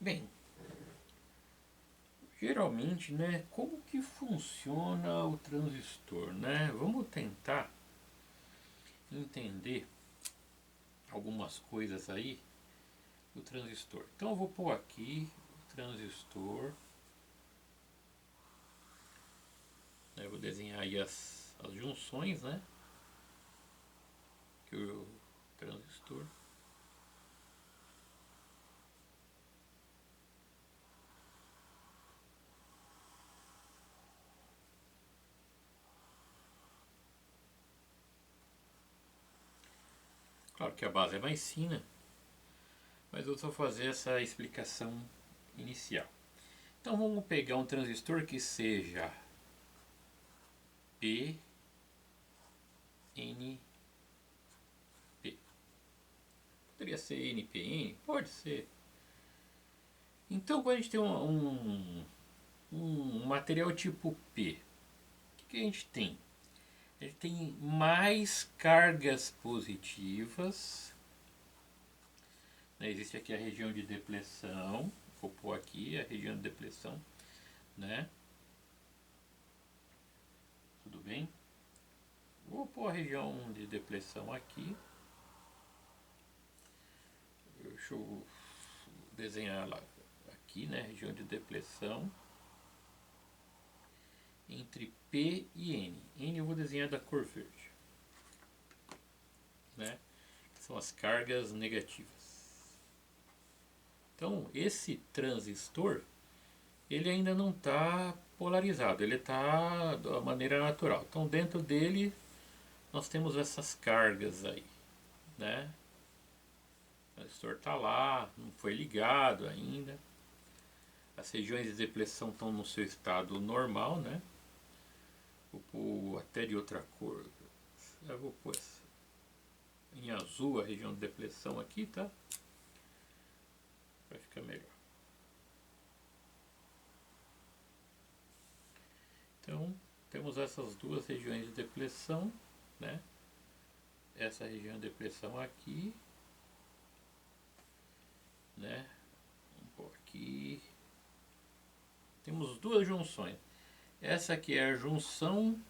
Bem, geralmente, né, como que funciona o transistor, né? Vamos tentar entender algumas coisas aí do transistor. Então eu vou pôr aqui o transistor, né, eu vou desenhar aí as junções, né, que o transistor. Claro que a base é mais fina, mas eu vou fazer essa explicação inicial. Então vamos pegar um transistor que seja P, N, P. Poderia ser NPN? Pode ser. Então quando a gente tem um material tipo P, o que a gente tem? A gente tem mais cargas positivas, né? Existe aqui a região de depressão, vou pôr aqui a região de depressão, né? Tudo bem? Vou pôr a região de depressão aqui. Deixa eu desenhar lá aqui, né? Região de depressão entre P e N. N eu vou desenhar da cor verde, né? São as cargas negativas. Então esse transistor ele ainda não está polarizado, ele está da maneira natural. Então dentro dele nós temos essas cargas aí, né? O transistor está lá, não foi ligado ainda. As regiões de depressão estão no seu estado normal, né? Vou pôr até de outra cor. Eu vou pôr em azul a região de depressão aqui, tá? Vai ficar melhor. Então, temos essas duas regiões de depressão, né? Essa região de depressão aqui, né? Vamos pôr aqui. Temos duas junções. Essa aqui é a junção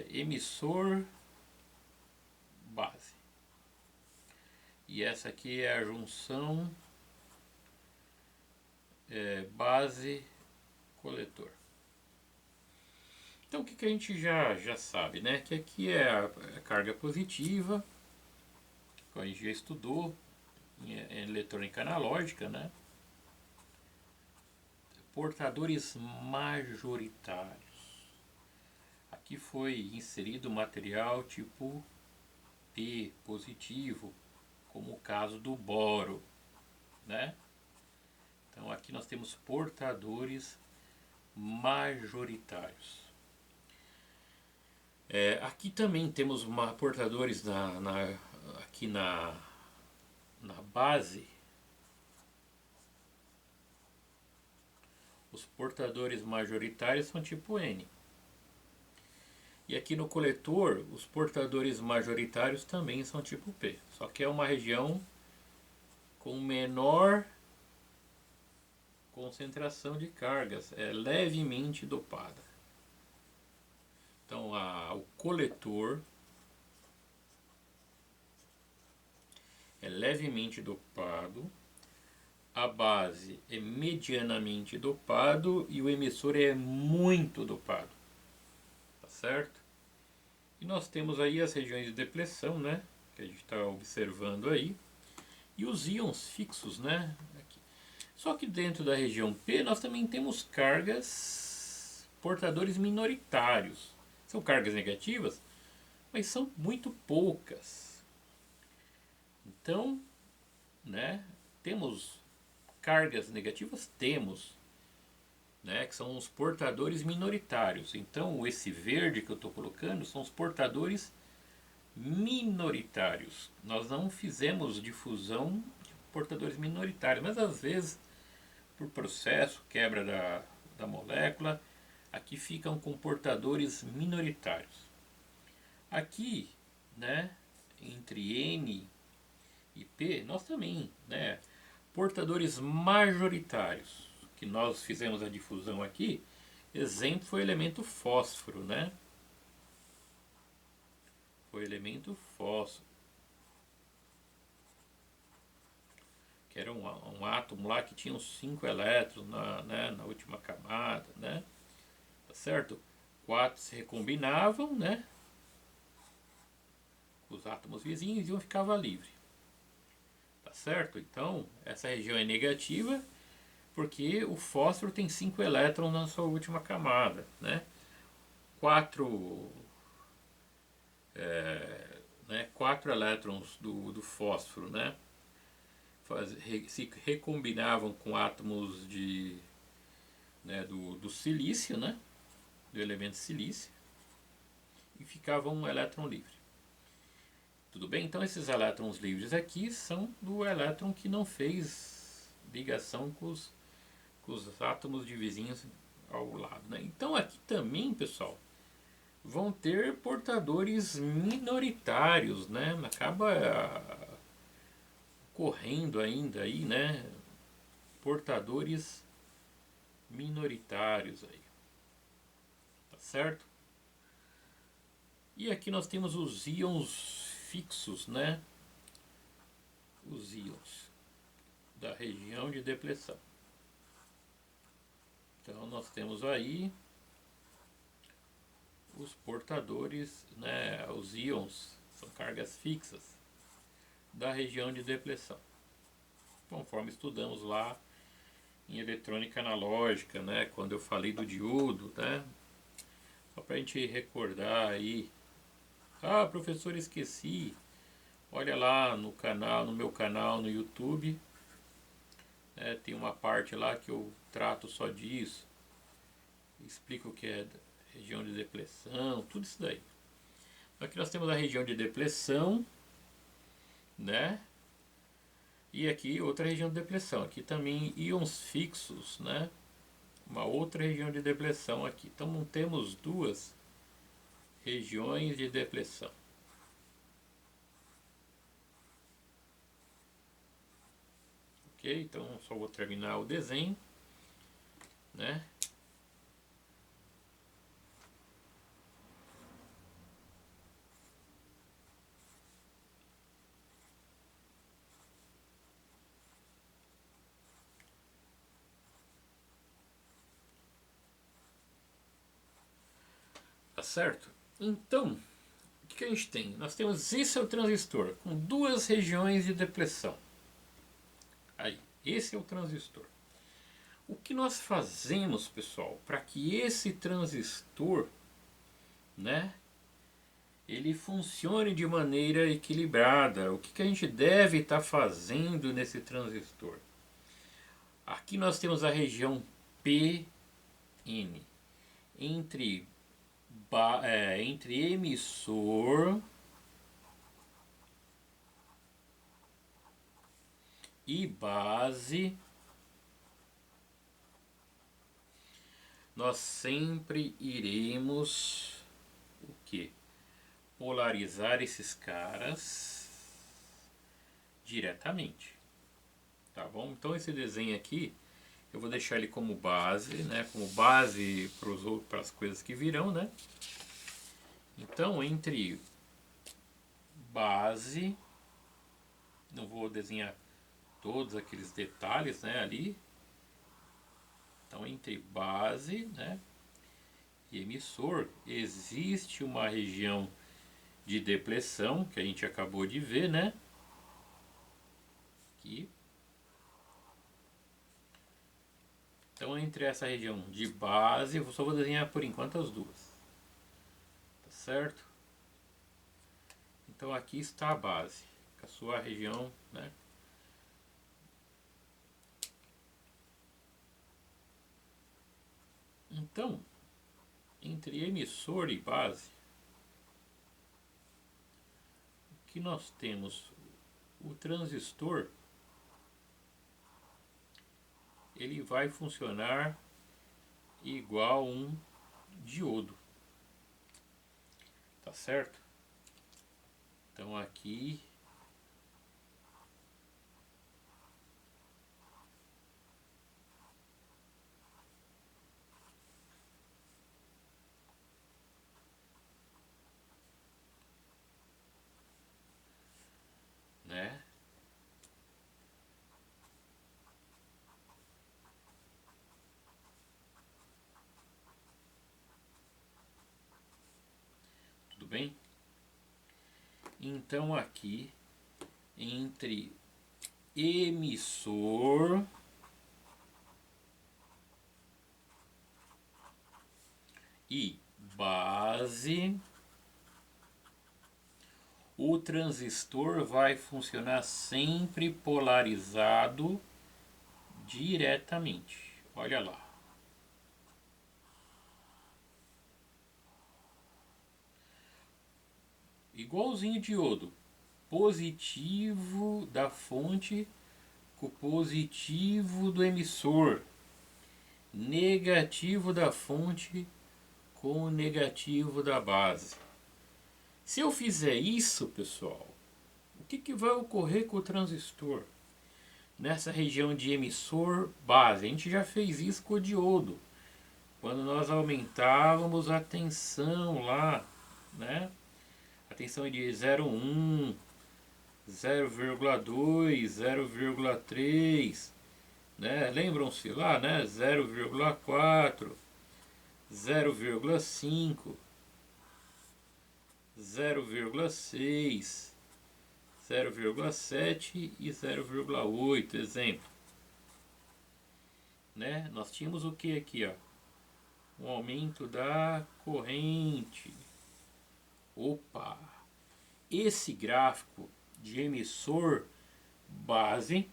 emissor base. E essa aqui é a junção base coletor. Então o que a gente já sabe, né? Que aqui é a carga positiva, que a gente já estudou em eletrônica analógica, né? Portadores majoritários. Aqui foi inserido material tipo P positivo, como o caso do boro, né? Então aqui nós temos portadores majoritários. Aqui também temos portadores aqui na base. Os portadores majoritários são tipo N. E aqui no coletor, os portadores majoritários também são tipo P. Só que é uma região com menor concentração de cargas, é levemente dopada. Então o coletor é levemente dopado, a base é medianamente dopado e o emissor é muito dopado, tá certo? E nós temos aí as regiões de depressão, né, que a gente está observando aí, e os íons fixos, né, aqui. Só que dentro da região P nós também temos cargas portadores minoritários. São cargas negativas, mas são muito poucas. Então, né, temos cargas negativas? Temos, né, que são os portadores minoritários. Então, esse verde que eu estou colocando são os portadores minoritários. Nós não fizemos difusão de portadores minoritários, mas às vezes, por processo, quebra da molécula, aqui ficam com portadores minoritários. Aqui, né, entre N e P, nós também, né, portadores majoritários, que nós fizemos a difusão aqui, exemplo foi o elemento fósforo, né? Foi o elemento fósforo, que era um átomo lá que tinha uns 5 elétrons na última camada, né? Tá certo? 4 se recombinavam, né? Os átomos vizinhos e um ficava livre. Tá certo? Então, essa região é negativa porque o fósforo tem 5 elétrons na sua última camada, né? 4 4 elétrons do fósforo, né? Se recombinavam com átomos do silício, né? Do elemento silício, e ficava um elétron livre. Tudo bem? Então esses elétrons livres aqui são do elétron que não fez ligação com os átomos de vizinhos ao lado, né? Então aqui também, pessoal, vão ter portadores minoritários, né? Acaba correndo ainda aí, né? Portadores minoritários aí, tá certo? E aqui nós temos os íons fixos, né? Os íons da região de depleção. Então nós temos aí os portadores, né? Os íons são cargas fixas da região de depleção, conforme estudamos lá em eletrônica analógica, né? Quando eu falei do diodo, né? Só para a gente recordar aí. Ah, professor, esqueci. Olha lá no canal, no meu canal no YouTube, tem uma parte lá que eu trato só disso, explico o que é região de depleção, tudo isso daí. Aqui nós temos a região de depleção, né? E aqui outra região de depleção. Aqui também íons fixos, né? Uma outra região de depleção aqui. Então temos duas regiões de depleção. Ok? Então só vou terminar o desenho, né? Tá certo? Então, o que a gente tem? Nós temos esse é o transistor com duas regiões de depleção. Aí, esse é o transistor. O que nós fazemos, pessoal, para que esse transistor, né, ele funcione de maneira equilibrada? O que a gente deve estar fazendo nesse transistor? Aqui nós temos a região PN entre emissor e base. Nós sempre iremos o que? Polarizar esses caras diretamente, tá bom? Então esse desenho aqui eu vou deixar ele como base, né? Como base para as coisas que virão, né? Então entre base, não vou desenhar todos aqueles detalhes, né? Ali. Então entre base, né? E emissor existe uma região de depleção que a gente acabou de ver, né? Aqui. Então entre essa região de base, eu só vou desenhar por enquanto as duas. Tá certo? Então aqui está a base, com a sua região, né? Então, entre emissor e base, o que nós temos? O transistor, ele vai funcionar igual um diodo, tá certo? Então aqui bem? Então aqui, entre emissor e base, o transistor vai funcionar sempre polarizado diretamente. Olha lá. Igualzinho diodo. Positivo da fonte com positivo do emissor. Negativo da fonte com o negativo da base. Se eu fizer isso, pessoal, o que vai ocorrer com o transistor? Nessa região de emissor base, a gente já fez isso com o diodo. Quando nós aumentávamos a tensão lá, né? A tensão é de 0,1, 0,2, 0,3, né? Lembram-se lá, né? 0,4, 0,5, 0,6, 0,7 e 0,8, exemplo. Né? Nós tínhamos o que aqui, ó? Um aumento da corrente. Opa! Esse gráfico de emissor base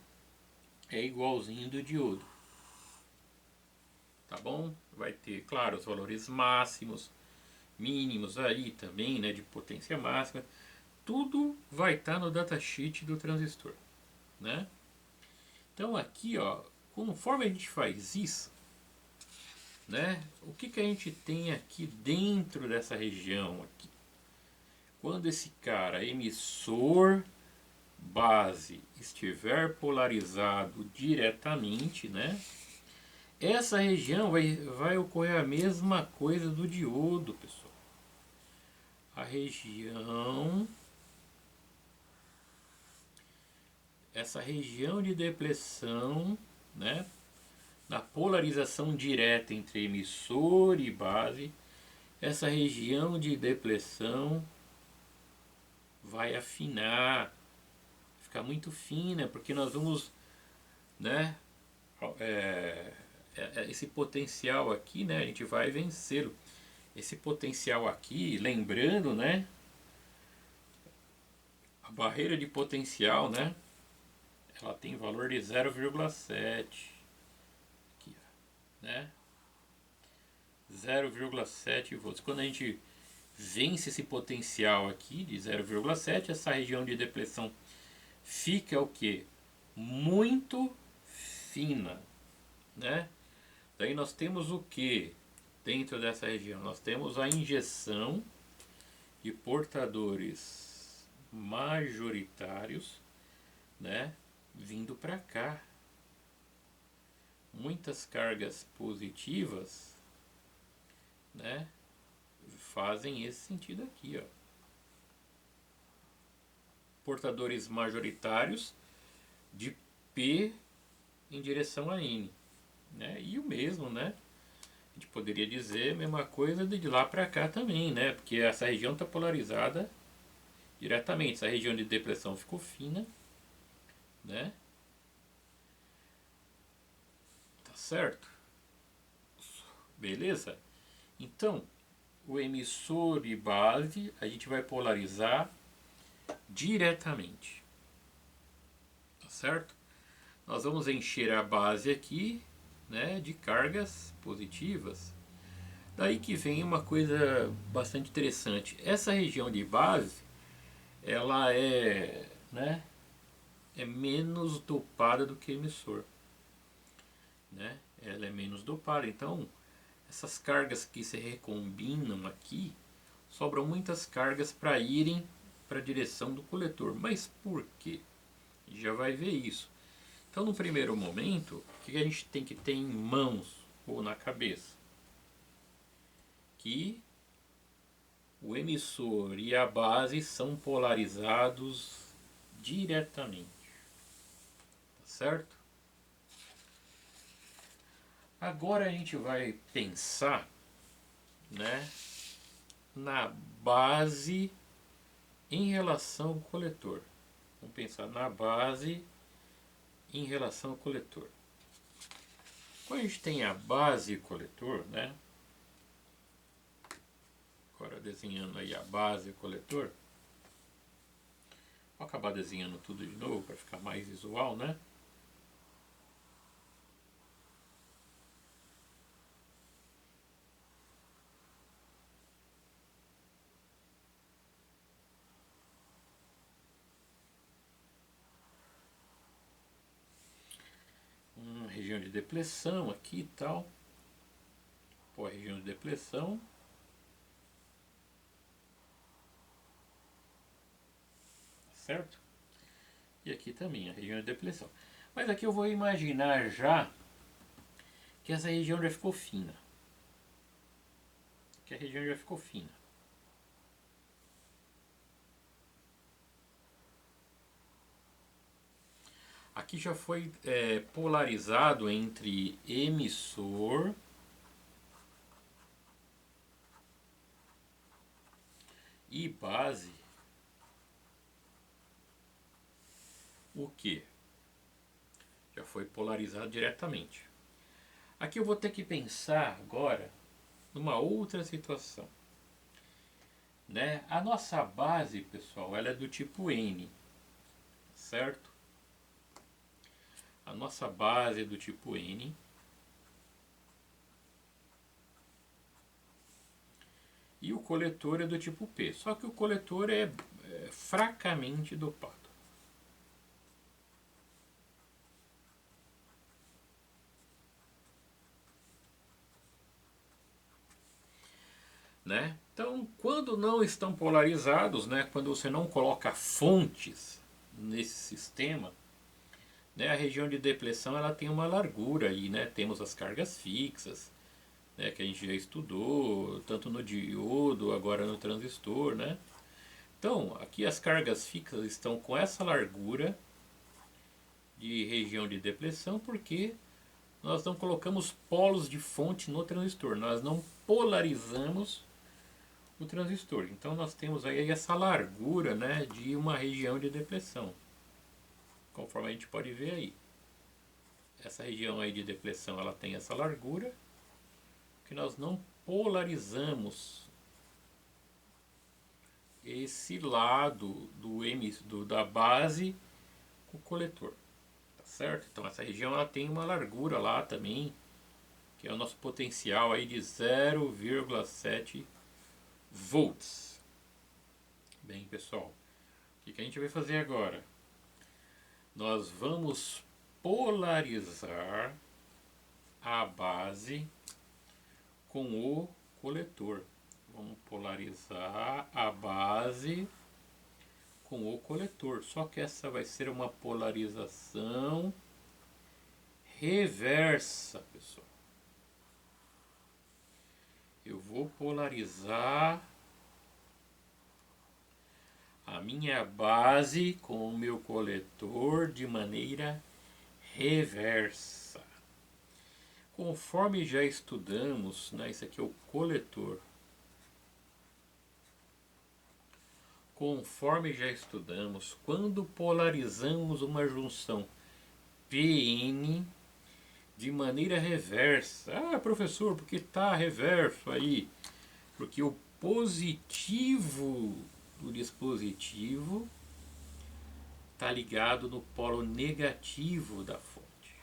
é igualzinho do diodo. Tá bom? Vai ter, claro, os valores máximos, mínimos aí também, né, de potência máxima. Tudo vai estar no datasheet do transistor, né? Então aqui, ó, conforme a gente faz isso, né, o que a gente tem aqui dentro dessa região aqui? Quando esse cara, emissor base, estiver polarizado diretamente, né, essa região vai ocorrer a mesma coisa do diodo, pessoal. A região, essa região de depressão, né, na polarização direta entre emissor e base, essa região de depressão vai afinar, ficar muito fina, porque nós vamos, né, esse potencial aqui, né, a gente vai vencê-lo. Esse potencial aqui, lembrando, né, a barreira de potencial, né, ela tem valor de 0,7 aqui, né, 0,7 volts. Quando a gente vence esse potencial aqui de 0,7, essa região de depressão fica o que? Muito fina, né? Daí nós temos o que dentro dessa região? Nós temos a injeção de portadores majoritários, né, vindo para cá. Muitas cargas positivas, né, fazem esse sentido aqui, ó. Portadores majoritários de P em direção a N, né? E o mesmo, né? A gente poderia dizer a mesma coisa de lá para cá também, né? Porque essa região está polarizada diretamente. Essa região de depressão ficou fina, né? Tá certo? Beleza? Então, o emissor e base a gente vai polarizar diretamente. Tá certo? Nós vamos encher a base aqui, né, de cargas positivas. Daí que vem uma coisa bastante interessante. Essa região de base, ela é, né, é menos dopada do que emissor, né? Ela é menos dopada. Então, essas cargas que se recombinam aqui, sobram muitas cargas para irem para a direção do coletor. Mas por quê? Já vai ver isso. Então, no primeiro momento, o que a gente tem que ter em mãos ou na cabeça? Que o emissor e a base são polarizados diretamente. Tá certo? Agora a gente vai pensar, né, na base em relação ao coletor. Vamos pensar na base em relação ao coletor. Quando a gente tem a base e coletor, né? Agora desenhando aí a base e coletor. Vou acabar desenhando tudo de novo para ficar mais visual, né? Uma região de depressão aqui e tal. Pô, a região de depressão. Certo? E aqui também a região de depressão. Mas aqui eu vou imaginar já que essa região já ficou fina. Que a região já ficou fina. Aqui já foi polarizado entre emissor e base. O que? Já foi polarizado diretamente. Aqui eu vou ter que pensar agora numa outra situação. Né? A nossa base, pessoal, ela é do tipo N, certo? A nossa base é do tipo N. E o coletor é do tipo P. Só que o coletor é fracamente dopado. Né? Então, quando não estão polarizados, né, quando você não coloca fontes nesse sistema, né, a região de depressão ela tem uma largura aí, né? Temos as cargas fixas, né, que a gente já estudou, tanto no diodo, agora no transistor, né? Então, aqui as cargas fixas estão com essa largura de região de depressão porque nós não colocamos polos de fonte no transistor, nós não polarizamos o transistor. Então nós temos aí essa largura, né, de uma região de depressão, conforme a gente pode ver aí. Essa região aí de depressão ela tem essa largura que nós não polarizamos esse lado da base com o coletor, tá certo? Então essa região ela tem uma largura lá também, que é o nosso potencial aí de 0,7 volts. Bem, pessoal, o que a gente vai fazer agora? Nós vamos polarizar a base com o coletor. Vamos polarizar a base com o coletor. Só que essa vai ser uma polarização reversa, pessoal. Eu vou polarizar a minha base com o meu coletor de maneira reversa. Conforme já estudamos, né, isso aqui é o coletor. Conforme já estudamos, quando polarizamos uma junção PN de maneira reversa. Ah, professor, porque está reverso aí? Porque o positivo do dispositivo está ligado no polo negativo da fonte.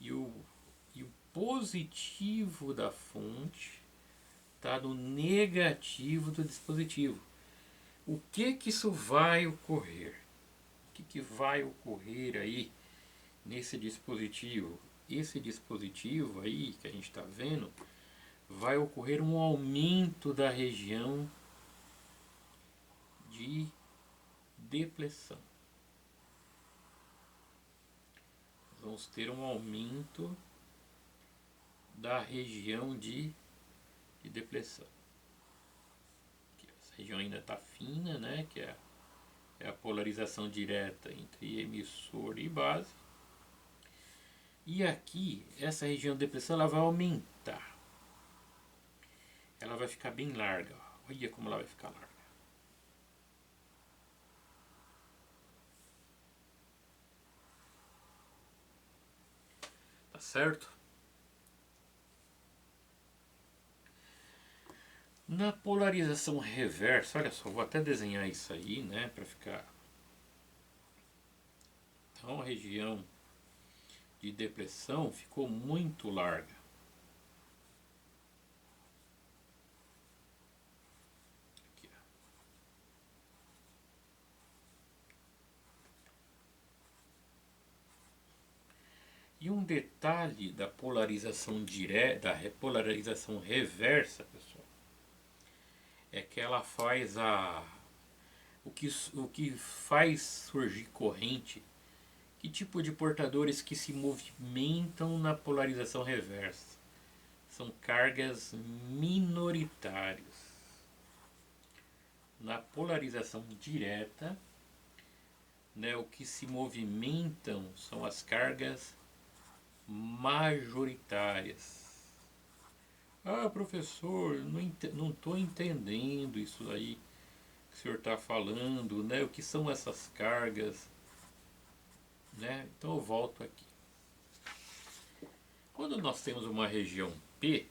E o positivo da fonte está no negativo do dispositivo. O que isso vai ocorrer? O que vai ocorrer aí nesse dispositivo? Esse dispositivo aí que a gente está vendo, vai ocorrer um aumento da região de depressão. Vamos ter um aumento da região de depressão. Essa região ainda está fina, né? Que é a polarização direta entre emissor e base. E aqui, essa região de depressão ela vai aumentar. ela vai ficar bem larga. Olha como ela vai ficar larga. Tá certo? Na polarização reversa, olha só, vou até desenhar isso aí, né, para ficar. Então a região de depressão ficou muito larga. Aqui, ó. E um detalhe da polarização direta, da repolarização reversa, pessoal, é que ela faz o que faz surgir corrente. Que tipo de portadores que se movimentam na polarização reversa? São cargas minoritárias. Na polarização direta, né, o que se movimentam são as cargas majoritárias. Ah, professor, não estou entendendo isso aí que o senhor está falando, né? O que são essas cargas, né? Então eu volto aqui. Quando nós temos uma região P,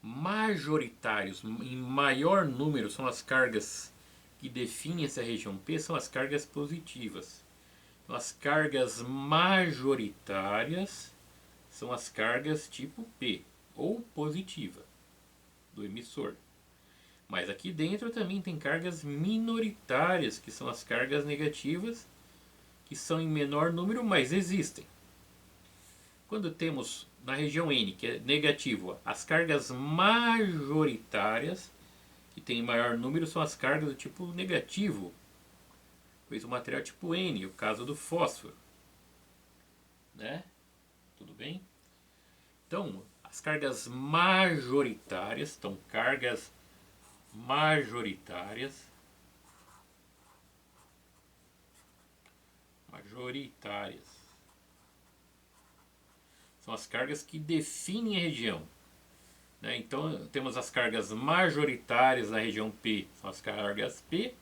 majoritários em maior número são as cargas que definem essa região P, são as cargas positivas. Então, as cargas majoritárias são as cargas tipo P, ou positiva, do emissor. Mas aqui dentro também tem cargas minoritárias, que são as cargas negativas, que são em menor número, mas existem. Quando temos na região N, que é negativo, as cargas majoritárias, que tem maior número, são as cargas do tipo negativo, pois o material é tipo N, o caso do fósforo. Né? Tudo bem? Então, as cargas majoritárias, majoritárias, são as cargas que definem a região. Né? Então, temos as cargas majoritárias na região P, são as cargas P,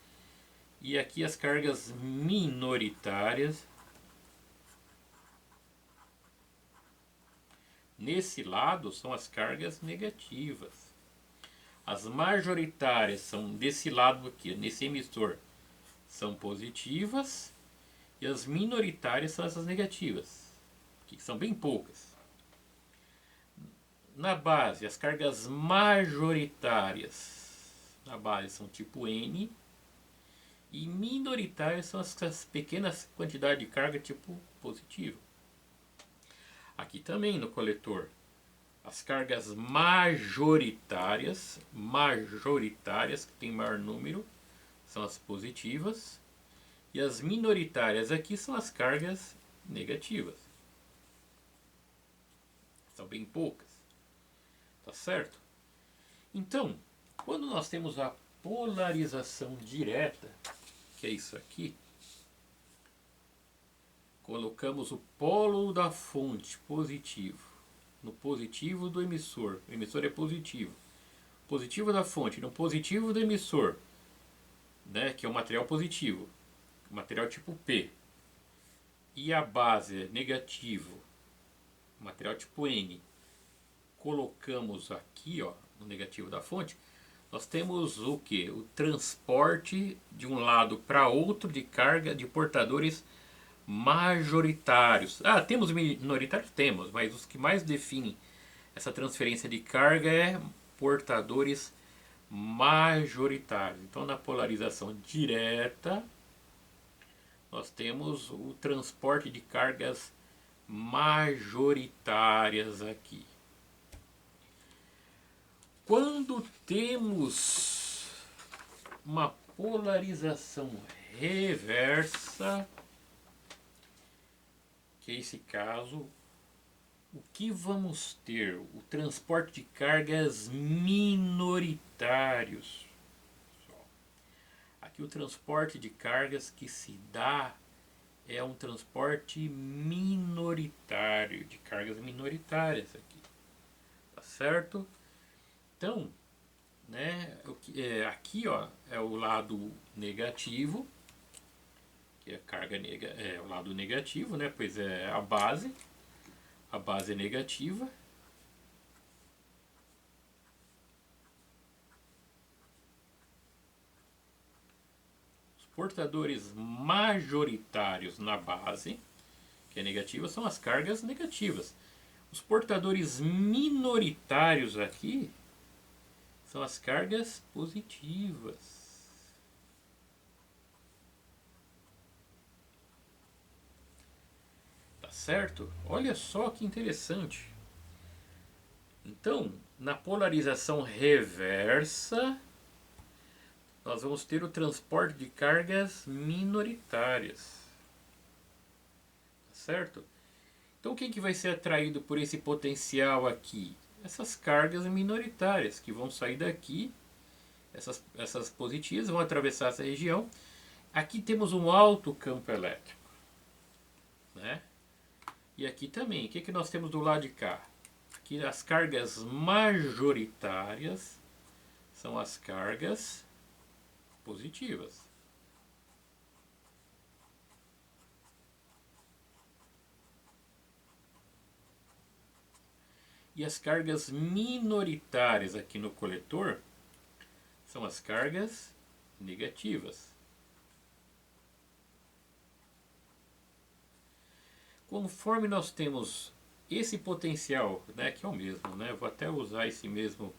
e aqui as cargas minoritárias. Nesse lado são as cargas negativas. As majoritárias são desse lado aqui, nesse emissor, são positivas, e as minoritárias são essas negativas, que são bem poucas. Na base, as cargas majoritárias na base são tipo N, e minoritárias são essas pequenas quantidades de carga tipo positivo. Aqui também no coletor, as cargas majoritárias, que tem maior número, são as positivas, e as minoritárias aqui são as cargas negativas. São bem poucas. Tá certo? Então, quando nós temos a polarização direta, que é isso aqui, colocamos o polo da fonte positivo no positivo do emissor. O emissor é positivo. Positivo da fonte no positivo do emissor, né, que é o material positivo, material tipo P. E a base é negativo, material tipo N. Colocamos aqui, ó, no negativo da fonte, nós temos o que? O transporte de um lado para outro de carga de portadores majoritários. Ah, temos minoritários? Temos, mas os que mais definem essa transferência de carga é portadores majoritários. Então, na polarização direta, nós temos o transporte de cargas majoritárias aqui. Quando temos uma polarização reversa, que é esse caso, o que vamos ter? O transporte de cargas minoritários. Aqui o transporte de cargas que se dá é um transporte minoritário, de cargas minoritárias aqui. Tá certo? Então, né? Aqui, ó, é o lado negativo, que é a carga é o lado negativo, né? Pois é a base é negativa. Os portadores majoritários na base, que é negativa, são as cargas negativas. Os portadores minoritários aqui são as cargas positivas. Tá certo? Olha só que interessante. Então, na polarização reversa, nós vamos ter o transporte de cargas minoritárias. Tá certo? Então, quem que vai ser atraído por esse potencial aqui? Essas cargas minoritárias que vão sair daqui, essas positivas vão atravessar essa região. Aqui temos um alto campo elétrico, né? E aqui também, o que nós temos do lado de cá? Aqui as cargas majoritárias são as cargas positivas. E as cargas minoritárias aqui no coletor são as cargas negativas. Conforme nós temos esse potencial, né, que é o mesmo, né, vou até usar esse mesmo,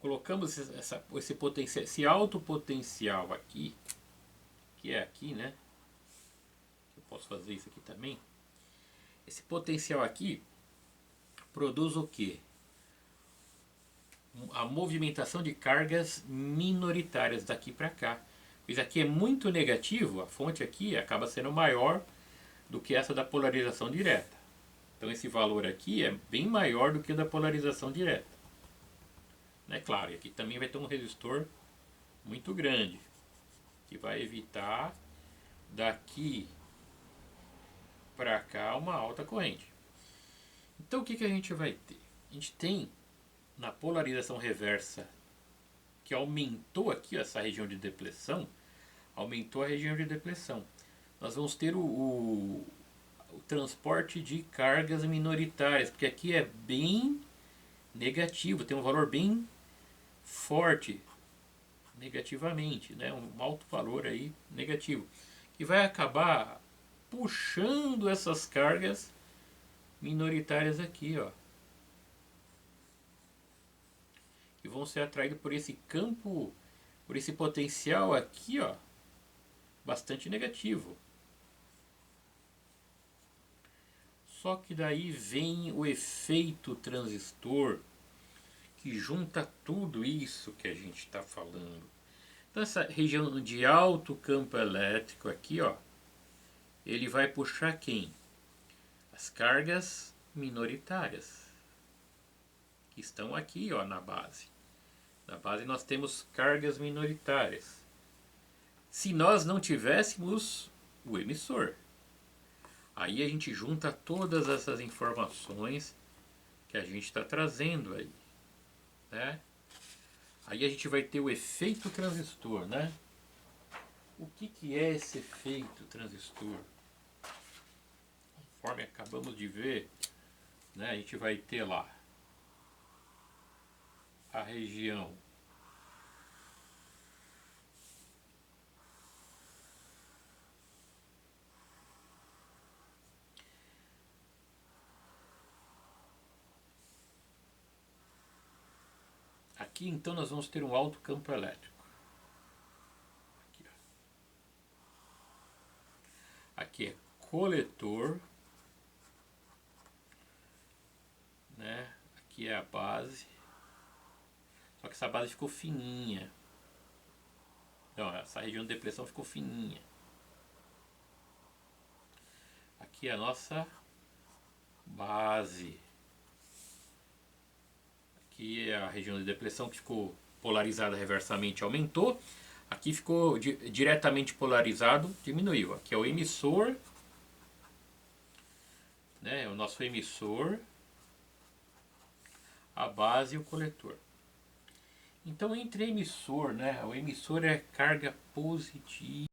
colocamos esse potencial, esse alto potencial aqui, que é aqui, né, eu posso fazer isso aqui também. Esse potencial aqui produz o que? A movimentação de cargas minoritárias daqui para cá. Pois aqui é muito negativo, a fonte aqui acaba sendo maior do que essa da polarização direta. Então esse valor aqui é bem maior do que o da polarização direta. É claro, e aqui também vai ter um resistor muito grande, que vai evitar daqui para cá uma alta corrente. Então o que a gente vai ter? A gente tem na polarização reversa, que aumentou aqui essa região de depressão, aumentou a região de depressão. Nós vamos ter o transporte de cargas minoritárias, porque aqui é bem negativo, tem um valor bem forte negativamente, né? Um alto valor aí negativo, que vai acabar puxando essas cargas minoritárias aqui, ó, que vão ser atraídos por esse campo, por esse potencial aqui, ó, bastante negativo. Só que daí vem o efeito transistor, que junta tudo isso que a gente está falando. Então essa região de alto campo elétrico aqui, ó, ele vai puxar quem? As cargas minoritárias, que estão aqui, ó, na base. Na base nós temos cargas minoritárias. Se nós não tivéssemos o emissor, aí a gente junta todas essas informações que a gente está trazendo aí, né? Aí a gente vai ter o efeito transistor, né? O que é esse efeito transistor? Conforme acabamos de ver, né, a gente vai ter lá a região aqui, então nós vamos ter um alto campo elétrico. Aqui, ó. Aqui é coletor, né? Aqui é a base. Só que essa base ficou fininha. Então, essa região de depressão ficou fininha. Aqui é a nossa base. Aqui é a região de depressão que ficou polarizada reversamente, aumentou. Aqui ficou diretamente polarizado, diminuiu. Aqui é o emissor, né? O nosso emissor, a base e o coletor. Então, entre emissor, né? O emissor é carga positiva.